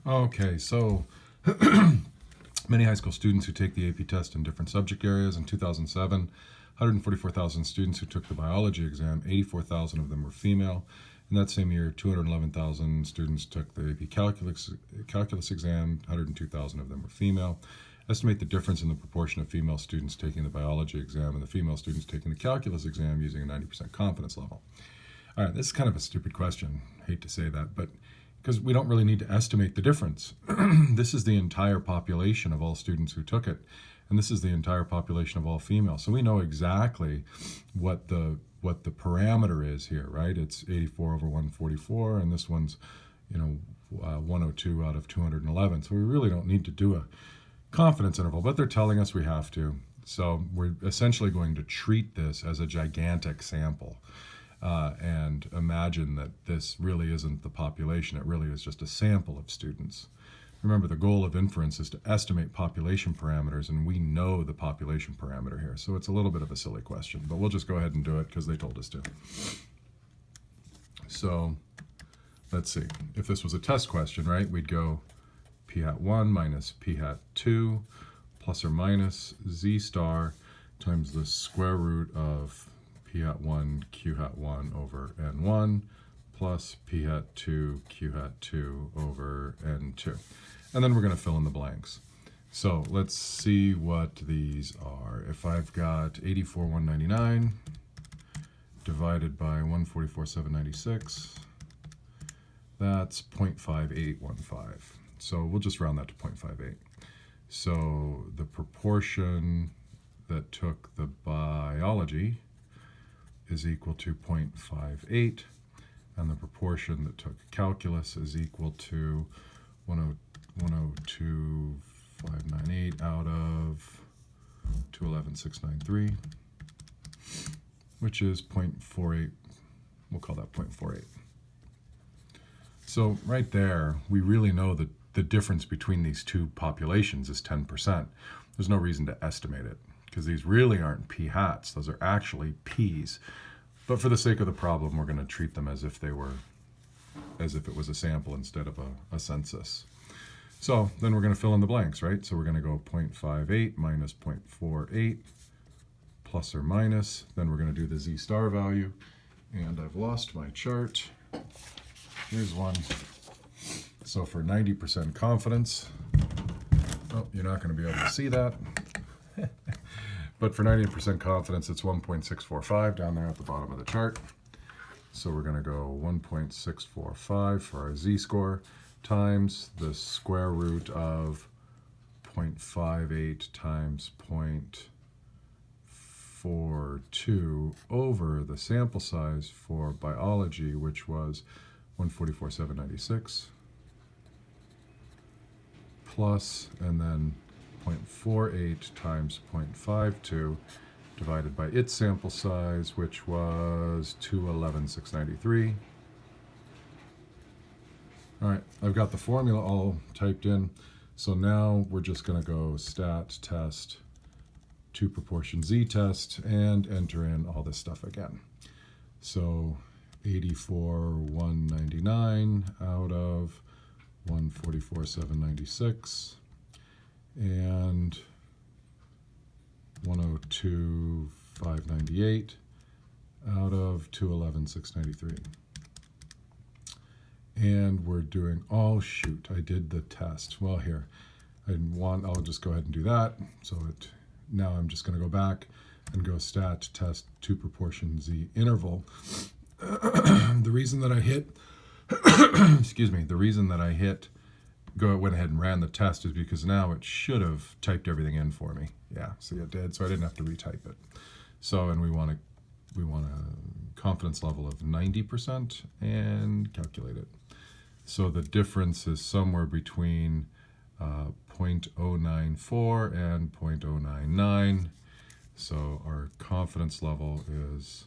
Okay, so many high school students who take the AP test in different subject areas. In 2007, 144,000 students who took the biology exam, 84,000 of them were female. In that same year, 211,000 students took the AP calculus exam, 102,000 of them were female. Estimate the difference in the proportion of female students taking the biology exam and the female students taking the calculus exam using a 90% confidence level. All right, this is kind of a stupid question. Hate to say that, but because we don't really need to estimate the difference. This is the entire population of all students who took it, and this is the entire population of all females. So we know exactly what the parameter is here, right? It's 84 over 144, and this one's, 102 out of 211. So we really don't need to do a confidence interval, but they're telling us we have to. So we're essentially going to treat this as a gigantic sample. And imagine that this really isn't the population, it really is just a sample of students. Remember, the goal of inference is to estimate population parameters, and we know the population parameter here. So it's a little bit of a silly question, but we'll just go ahead and do it because they told us to. So let's see. If this was a test question, right, we'd go p hat 1 minus p hat 2 plus or minus z star times the square root of p hat 1 q hat 1 over n1 plus p hat 2 q hat 2 over n2. And then we're going to fill in the blanks. So let's see what these are. If I've got 84,199 divided by 144,796, that's 0.5815. So we'll just round that to 0.58. So the proportion that took the biology is equal to 0.58, and the proportion that took calculus is equal to 102,598 out of 211,693, which is 0.48. We'll call that 0.48. So right there, we really know that the difference between these two populations is 10%. There's no reason to estimate it, because these really aren't p hats, those are actually p's. But for the sake of the problem, we're going to treat them as if it was a sample instead of a census. So then we're going to fill in the blanks, right? So we're going to go 0.58 minus 0.48 plus or minus. Then we're going to do the z star value. And I've lost my chart. Here's one. So for 90% confidence, oh, you're not going to be able to see that. But for 90% confidence, it's 1.645 down there at the bottom of the chart. So we're going to go 1.645 for our z-score times the square root of 0.58 times 0.42 over the sample size for biology, which was 144,796, plus, and then 0.48 times 0.52 divided by its sample size, which was 211,693. All right, I've got the formula all typed in. So now we're just going to go stat test 2 proportion z test and enter in all this stuff again. So 84,199 out of 144,796 and 102,598 out of 211,693. And we're doing, oh shoot, I did the test. Well, here, I'll just go ahead and do that. So now I'm just going to go back and go stat test 2 proportion z interval. The reason that I hit, excuse me, the reason that I went ahead and ran the test is because now it should have typed everything in for me. Yeah, see it did, so I didn't have to retype it. So, and we want a confidence level of 90% and calculate it. So the difference is somewhere between 0.094 and 0.099. So our confidence level is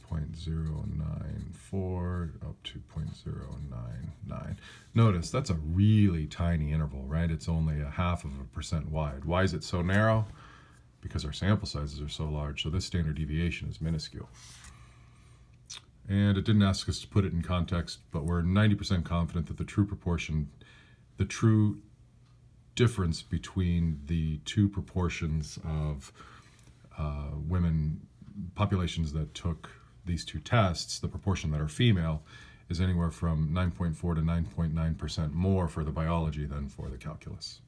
0.094 up to 0.099. Notice that's a really tiny interval, right? It's only 0.5% wide. Why is it so narrow? Because our sample sizes are so large, so this standard deviation is minuscule. And it didn't ask us to put it in context, but we're 90% confident that the true proportion the true difference between the two proportions of women populations that took these two tests, the proportion that are female, is anywhere from 9.4 to 9.9% more for the biology than for the calculus.